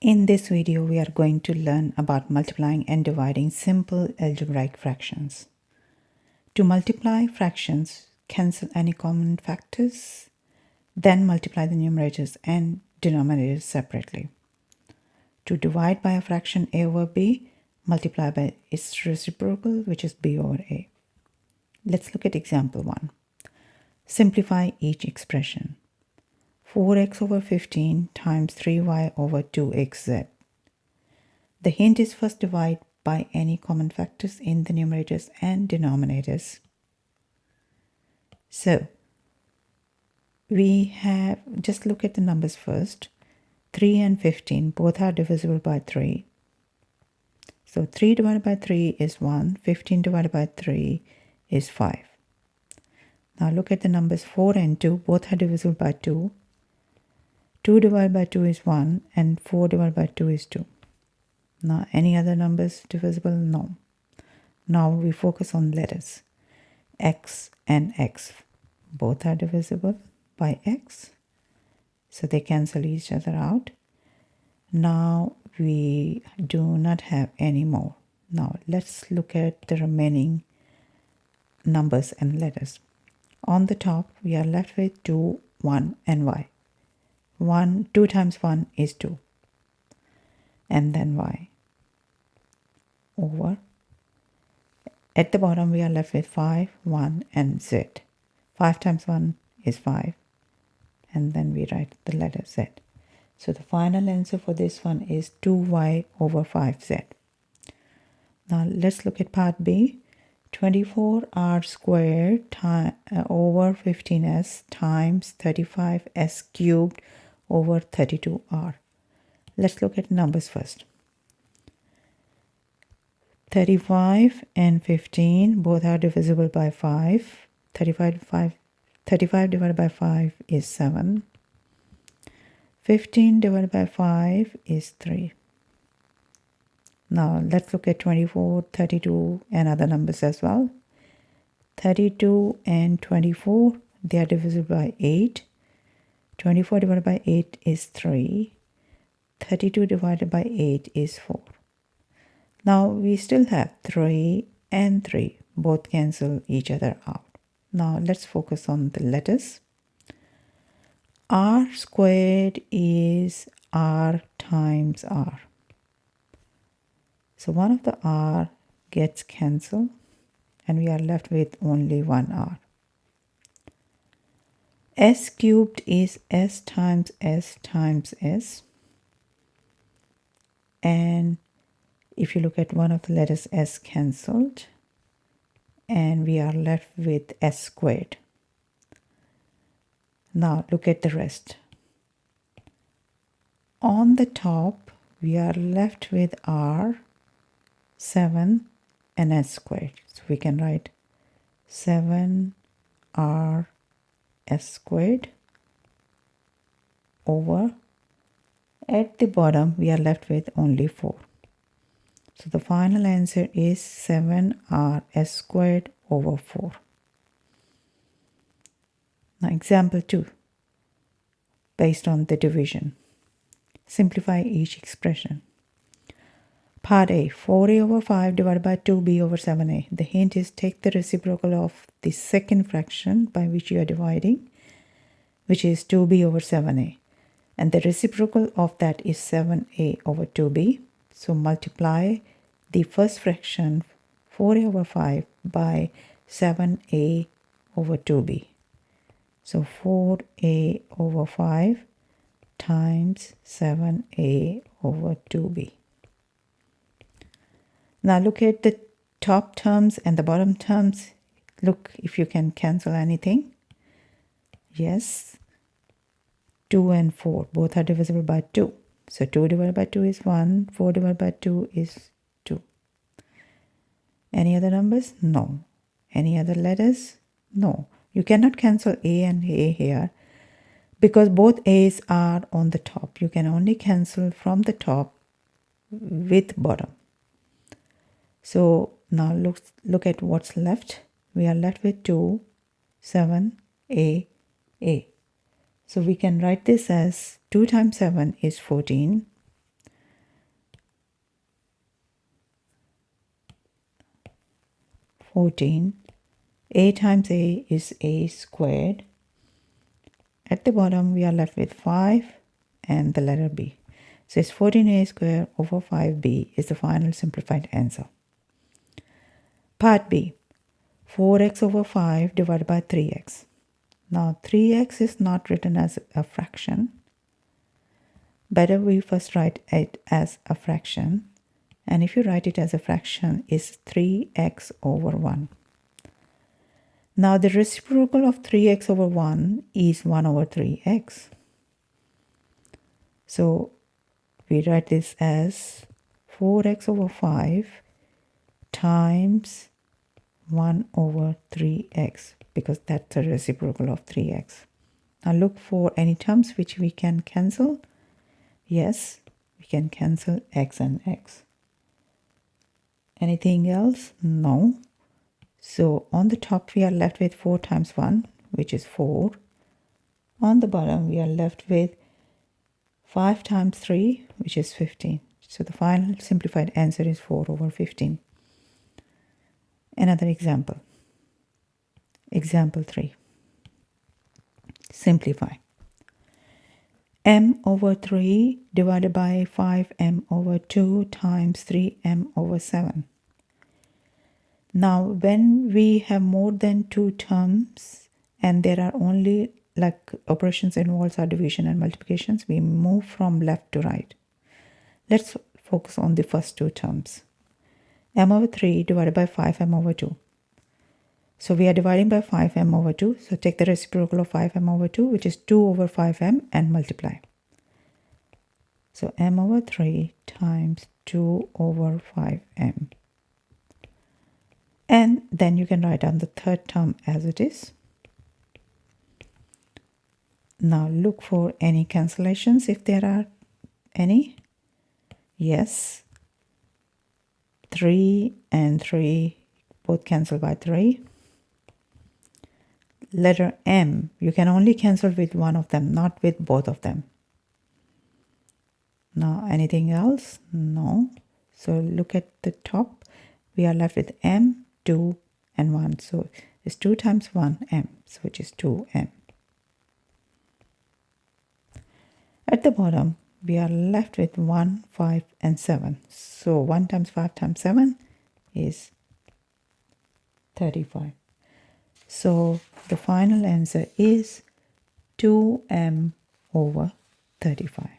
In this video, we are going to learn about multiplying and dividing simple algebraic fractions. To multiply fractions, cancel any common factors, then multiply the numerators and denominators separately. To divide by a fraction a over b, multiply by its reciprocal, which is b over a. Let's look at example 1. Simplify each expression. 4x over 15 times 3y over 2xz. The hint is first divide by any common factors in the numerators and denominators. So, we have, just look at the numbers first. 3 and 15, both are divisible by 3. So 3 divided by 3 is 1, 15 divided by 3 is 5. Now look at the numbers 4 and 2, both are divisible by 2. 2 divided by 2 is 1 and 4 divided by 2 is 2. Now any other numbers divisible? No. Now we focus on letters. X and X, both are divisible by X. So they cancel each other out. Now we do not have any more. Now let's look at the remaining numbers and letters. On the top, we are left with 2, 1 and y. 2 times 1 is 2. And then y over. At the bottom, we are left with 5, 1 and z. 5 times 1 is 5. And then we write the letter z. So the final answer for this one is 2y over 5z. Now let's look at part B. 24r squared over 15s times 35s cubed over 32r. Let's look at numbers first. 35 and 15 both are divisible by 5. 35 divided by 5 is 7. 15 divided by 5 is 3. Now let's look at 24, 32 and other numbers as well. 32 and 24, they are divisible by 8. 24 divided by 8 is 3. 32 divided by 8 is 4. Now we still have 3 and 3. Both cancel each other out. Now let's focus on the letters. R squared is R times R. So one of the R gets cancelled and we are left with only one R. S cubed is S times S times S. And if you look at one of the letters, S cancelled. And we are left with S squared. Now look at the rest. On the top, we are left with R, 7 and S squared. So we can write 7R S squared over. At the bottom, we are left with only 4. So the final answer is 7R S squared over 4. Now example 2, based on the division. Simplify each expression. Part A, 4a over 5 divided by 2b over 7a. The hint is take the reciprocal of the second fraction by which you are dividing, which is 2b over 7a. And the reciprocal of that is 7a over 2b. So multiply the first fraction, 4a over 5, by 7a over 2b. So 4a over 5 times 7a over 2b. Now look at the top terms and the bottom terms. Look if you can cancel anything. Yes. 2 and 4 both are divisible by 2. So 2 divided by 2 is 1. 4 divided by 2 is 2. Any other numbers? No. Any other letters? No. You cannot cancel A and A here because both A's are on the top. You can only cancel from the top with bottom. So now look at what's left. We are left with 2, 7, A. So we can write this as 2 times 7 is 14. 14. A times A is A squared. At the bottom, we are left with 5 and the letter B. So it's 14A squared over 5B is the final simplified answer. Part B, 4x over 5 divided by 3x. Now 3x is not written as a fraction. Better we first write it as a fraction. And if you write it as a fraction, it's 3x over 1. Now the reciprocal of 3x over 1 is 1 over 3x. So we write this as 4x over 5 times 1 over 3x, because that's the reciprocal of 3x. Now look for any terms which we can cancel. Yes, we can cancel x and x. Anything else? No. So on the top we are left with 4 times 1, which is 4. On the bottom we are left with 5 times 3, which is 15. So the final simplified answer is 4 over 15. Another example. Example 3. Simplify. M over 3 divided by 5m over 2 times 3m over 7. Now, when we have more than 2 terms and there are only like operations involves are division and multiplications, we move from left to right. Let's focus on the first 2 terms. M over 3 divided by 5m over 2. So we are dividing by 5m over 2. So take the reciprocal of 5m over 2, which is 2 over 5m, and multiply. So m over 3 times 2 over 5m. And then you can write down the third term as it is. Now look for any cancellations if there are any. Yes. 3 and 3 both cancel by 3. Letter M, you can only cancel with one of them, not with both of them. Now anything else? No. So look at the top. We are left with M, 2 and 1. So it's 2 times 1 M, so which is 2M. At the bottom, we are left with 1, 5 and 7. So 1 times 5 times 7 is 35. So the final answer is 2m over 35.